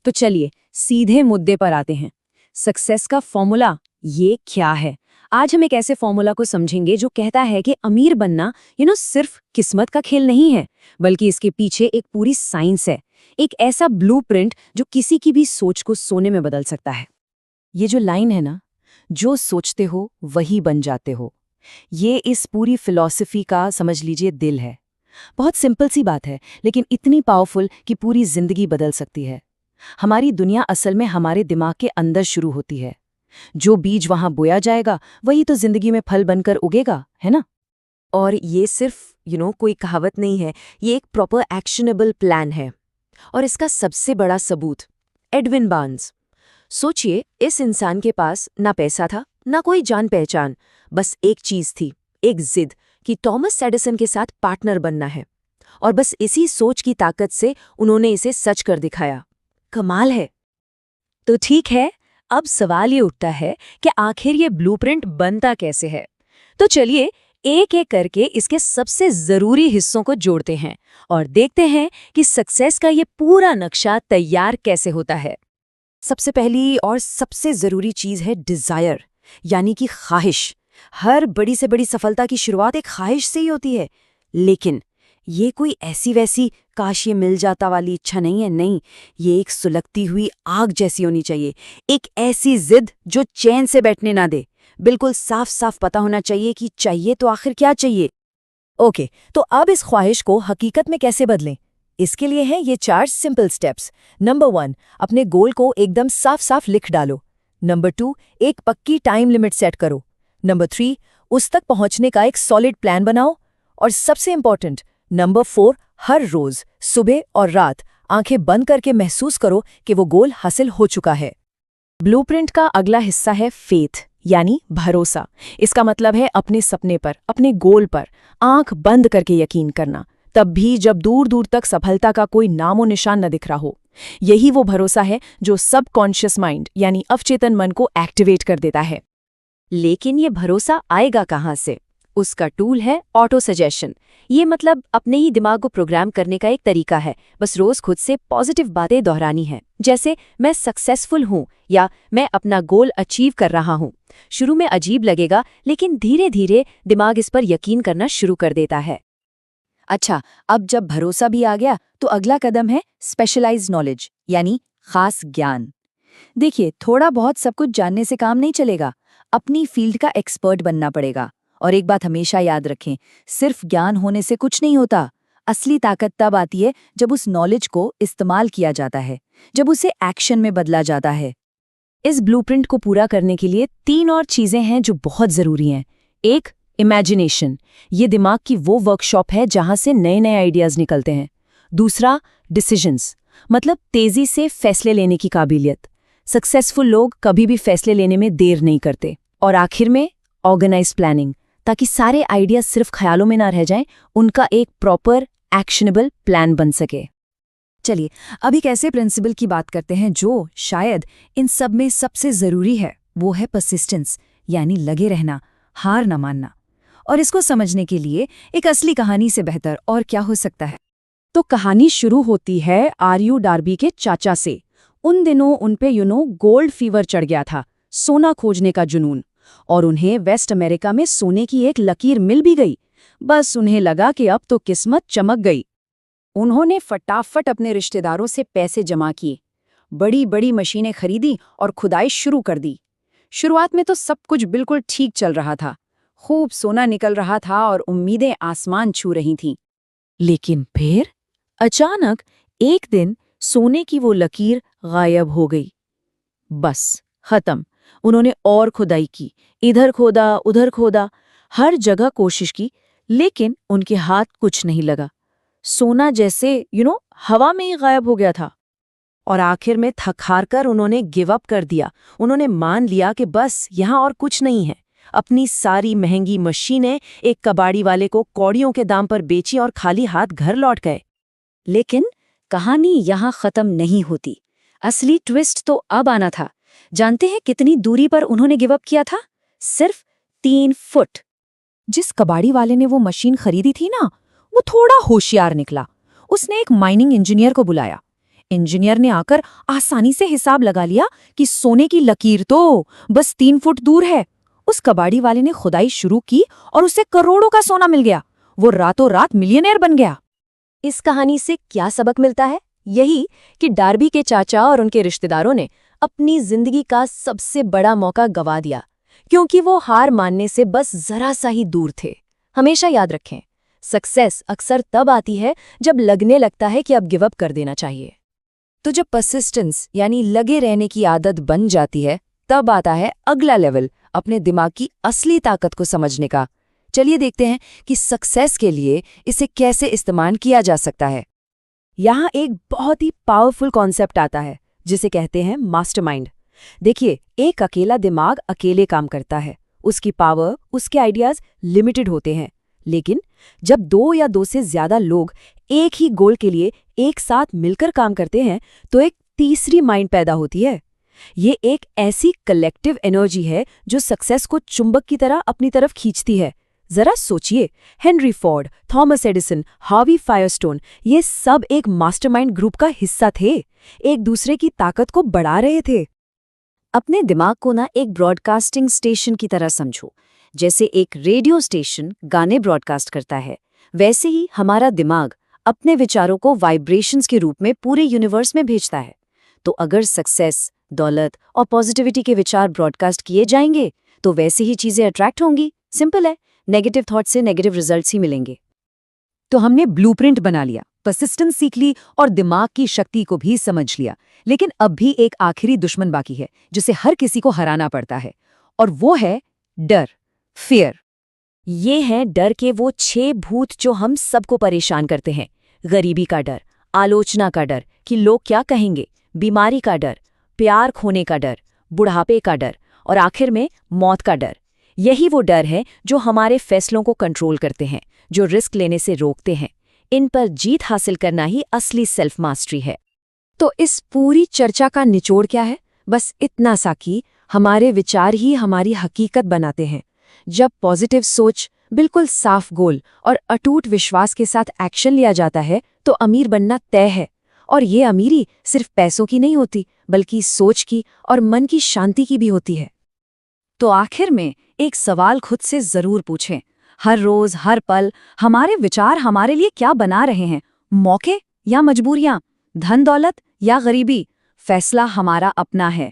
तो चलिए सीधे मुद्दे पर आते हैं। सक्सेस का फॉर्मूला ये क्या है? आज हम एक ऐसे फॉर्मूला को समझेंगे जो कहता है कि अमीर बनना सिर्फ किस्मत का खेल नहीं है, बल्कि इसके पीछे एक पूरी साइंस है, एक ऐसा ब्लूप्रिंट जो किसी की भी सोच को सोने में बदल सकता है। ये जो लाइन है ना, जो सोचते हो वही बन जाते हो, ये इस पूरी फिलॉसफी का समझ लीजिए दिल है। बहुत सिंपल सी बात है, लेकिन इतनी पावरफुल कि पूरी जिंदगी बदल सकती है। हमारी दुनिया असल में हमारे दिमाग के अंदर शुरू होती है। जो बीज वहां बोया जाएगा वही तो जिंदगी में फल बनकर उगेगा, है ना? और ये सिर्फ कोई कहावत नहीं है, ये एक प्रॉपर एक्शनेबल प्लान है। और इसका सबसे बड़ा सबूत एडविन बार्न्स। सोचिए, इस इंसान के पास ना पैसा था, ना कोई जान पहचान, बस एक चीज थी, एक जिद कि थॉमस एडिसन के साथ पार्टनर बनना है। और बस इसी सोच की ताकत से उन्होंने इसे सच कर दिखाया। कमाल है। तो ठीक है, अब सवाल ये उठता है कि आखिर ये ब्लूप्रिंट बनता कैसे है? तो चलिए एक एक करके इसके सबसे जरूरी हिस्सों को जोड़ते हैं और देखते हैं कि सक्सेस का ये पूरा नक्शा तैयार कैसे होता है। सबसे पहली और सबसे जरूरी चीज है डिजायर, यानी कि ख्वाहिश। हर बड़ी से बड़ी सफलता की शुरुआत एक ख्वाहिश से ही होती है। लेकिन ये कोई ऐसी वैसी काश ये मिल जाता वाली इच्छा नहीं है, नहीं। ये एक सुलगती हुई आग जैसी होनी चाहिए, एक ऐसी जिद जो चैन से बैठने ना दे। बिल्कुल साफ साफ पता होना चाहिए कि चाहिए तो आखिर क्या चाहिए। ओके, तो अब इस ख्वाहिश को हकीकत में कैसे बदलें? इसके लिए हैं ये 4 सिंपल स्टेप्स। नंबर 1, अपने गोल को एकदम साफ साफ लिख डालो। नंबर 2, एक पक्की टाइम लिमिट सेट करो। नंबर 3, उस तक पहुंचने का एक सॉलिड प्लान बनाओ। और सबसे इंपॉर्टेंट, नंबर 4, हर रोज सुबह और रात आंखें बंद करके महसूस करो कि वो गोल हासिल हो चुका है। ब्लूप्रिंट का अगला हिस्सा है फेथ, यानी भरोसा। इसका मतलब है अपने सपने पर, अपने गोल पर आंख बंद करके यकीन करना, तब भी जब दूर दूर तक सफलता का कोई नामो निशान न दिख रहा हो। यही वो भरोसा है जो सबकॉन्शियस माइंड यानी अवचेतन मन को एक्टिवेट कर देता है। लेकिन ये भरोसा आएगा कहाँ से? उसका टूल है ऑटो सजेशन। ये मतलब अपने ही दिमाग को प्रोग्राम करने का एक तरीका है। बस रोज खुद से पॉजिटिव बातें दोहरानी है, जैसे मैं सक्सेसफुल हूँ या मैं अपना गोल अचीव कर रहा हूँ। शुरू में अजीब लगेगा, लेकिन धीरे धीरे दिमाग इस पर यकीन करना शुरू कर देता है। अच्छा, अब जब भरोसा भी आ गया तो अगला कदम है स्पेशलाइज्ड नॉलेज, यानी खास ज्ञान। देखिए, थोड़ा बहुत सब कुछ जानने से काम नहीं चलेगा, अपनी फील्ड का एक्सपर्ट बनना पड़ेगा। और एक बात हमेशा याद रखें, सिर्फ ज्ञान होने से कुछ नहीं होता। असली ताकत तब आती है जब उस नॉलेज को इस्तेमाल किया जाता है, जब उसे एक्शन में बदला जाता है। इस ब्लूप्रिंट को पूरा करने के लिए 3 और चीजें हैं जो बहुत जरूरी हैं। एक, इमेजिनेशन। ये दिमाग की वो वर्कशॉप है जहां से नए नए आइडियाज निकलते हैं। दूसरा, डिसीजंस, मतलब तेजी से फैसले लेने की काबिलियत। सक्सेसफुल लोग कभी भी फैसले लेने में देर नहीं करते। और आखिर में, ऑर्गेनाइज प्लानिंग, ताकि सारे आइडियाज सिर्फ ख्यालों में ना रह जाएं, उनका एक प्रॉपर एक्शनेबल प्लान बन सके। चलिए, अब एक ऐसे प्रिंसिपल की बात करते हैं जो शायद इन सब में सबसे जरूरी है। वो है परसिस्टेंस, यानी लगे रहना, हार न मानना। और इसको समझने के लिए एक असली कहानी से बेहतर और क्या हो सकता है? तो कहानी शुरू होती है आर.यू. डार्बी के चाचा से। उन दिनों उन पे गोल्ड फीवर चढ़ गया था, सोना खोजने का जुनून। और उन्हें वेस्ट अमेरिका में सोने की एक लकीर मिल भी गई। बस उन्हें लगा कि अब तो किस्मत चमक गई। उन्होंने फटाफट अपने रिश्तेदारों से पैसे जमा किए, बड़ी बड़ी मशीनें खरीदी और खुदाई शुरू कर दी। शुरुआत में तो सब कुछ बिल्कुल ठीक चल रहा था, खूब सोना निकल रहा था और उम्मीदें आसमान छू रही थीं। लेकिन फिर अचानक एक दिन सोने की वो लकीर गायब हो गई। बस खत्म। उन्होंने और खुदाई की, इधर खोदा उधर खोदा, हर जगह कोशिश की, लेकिन उनके हाथ कुछ नहीं लगा। सोना जैसे हवा में ही गायब हो गया था। और आखिर में थक हार कर उन्होंने गिव अप कर दिया। उन्होंने मान लिया कि बस यहाँ और कुछ नहीं है। अपनी सारी महंगी मशीनें एक कबाड़ी वाले को कौड़ियों के दाम पर बेची और खाली हाथ घर लौट गए। लेकिन कहानी यहाँ खत्म नहीं होती। असली ट्विस्ट तो अब आना था। जानते हैं कितनी दूरी पर उन्होंने गिव अप किया था? सिर्फ 3 फुट। जिस कबाड़ी वाले ने वो मशीन खरीदी थी ना, वो थोड़ा होशियार निकला। उसने एक माइनिंग इंजीनियर को बुलाया। इंजीनियर ने आकर आसानी से हिसाब लगा लिया कि सोने की लकीर तो बस 3 फुट दूर है। उस कबाड़ी वाले ने खुदाई शुरू की और उसे करोड़ों का सोना मिल गया। वो रातों रात मिलियनेयर बन गया। इस कहानी से क्या सबक मिलता है? यही कि डार्बी के चाचा और उनके रिश्तेदारों ने अपनी जिंदगी का सबसे बड़ा मौका गंवा दिया, क्योंकि वो हार मानने से बस जरा सा ही दूर थे। हमेशा याद रखें, सक्सेस अक्सर तब आती है जब लगने लगता है कि अब गिव अप कर देना चाहिए। तो जब परसिस्टेंस यानी लगे रहने की आदत बन जाती है, तब आता है अगला लेवल, अपने दिमाग की असली ताकत को समझने का। चलिए देखते हैं कि सक्सेस के लिए इसे कैसे इस्तेमाल किया जा सकता है। यहाँ एक बहुत ही पावरफुल कॉन्सेप्ट आता है जिसे कहते हैं मास्टरमाइंड। देखिए, एक अकेला दिमाग अकेले काम करता है, उसकी पावर, उसके आइडियाज लिमिटेड होते हैं। लेकिन जब 2 या 2 से ज्यादा लोग एक ही गोल के लिए एक साथ मिलकर काम करते हैं, तो एक तीसरी माइंड पैदा होती है। ये एक ऐसी कलेक्टिव एनर्जी है जो सक्सेस को चुंबक की तरह अपनी तरफ खींचती है। जरा सोचिए, Henry Ford, Thomas Edison, Harvey Firestone, ये सब एक मास्टरमाइंड ग्रुप का हिस्सा थे, एक दूसरे की ताकत को बढ़ा रहे थे। अपने दिमाग को ना एक ब्रॉडकास्टिंग स्टेशन की तरह समझो। जैसे एक रेडियो स्टेशन गाने ब्रॉडकास्ट करता है, वैसे ही हमारा दिमाग अपने विचारों को वाइब्रेशंस के रूप में पूरे यूनिवर्स में भेजता है। तो अगर सक्सेस, दौलत और पॉजिटिविटी के विचार ब्रॉडकास्ट किए जाएंगे, तो वैसे ही चीजें अट्रैक्ट होंगी। सिंपल है, नेगेटिव थॉट से नेगेटिव रिजल्ट्स ही मिलेंगे। तो हमने ब्लूप्रिंट बना लिया, परसिस्टेंस सीख ली और दिमाग की शक्ति को भी समझ लिया। लेकिन अब भी एक आखिरी दुश्मन बाकी है जिसे हर किसी को हराना पड़ता है, और वो है डर, फियर। ये हैं डर के वो 6 भूत जो हम सबको परेशान करते हैं। गरीबी का डर, आलोचना का डर कि लोग क्या कहेंगे, बीमारी का डर, प्यार खोने का डर, बुढ़ापे का डर और आखिर में मौत का डर। यही वो डर है जो हमारे फैसलों को कंट्रोल करते हैं, जो रिस्क लेने से रोकते हैं। इन पर जीत हासिल करना ही असली सेल्फ मास्टरी है। तो इस पूरी चर्चा का निचोड़ क्या है? बस इतना सा कि हमारे विचार ही हमारी हकीकत बनाते हैं। जब पॉजिटिव सोच, बिल्कुल साफ गोल और अटूट विश्वास के साथ एक्शन लिया जाता है, तो अमीर बनना तय है। और ये अमीरी सिर्फ पैसों की नहीं होती, बल्कि सोच की और मन की शांति की भी होती है। तो आखिर में एक सवाल खुद से जरूर पूछें, हर रोज, हर पल हमारे विचार हमारे लिए क्या बना रहे हैं? मौके या मजबूरियां, धन दौलत या गरीबी? फैसला हमारा अपना है,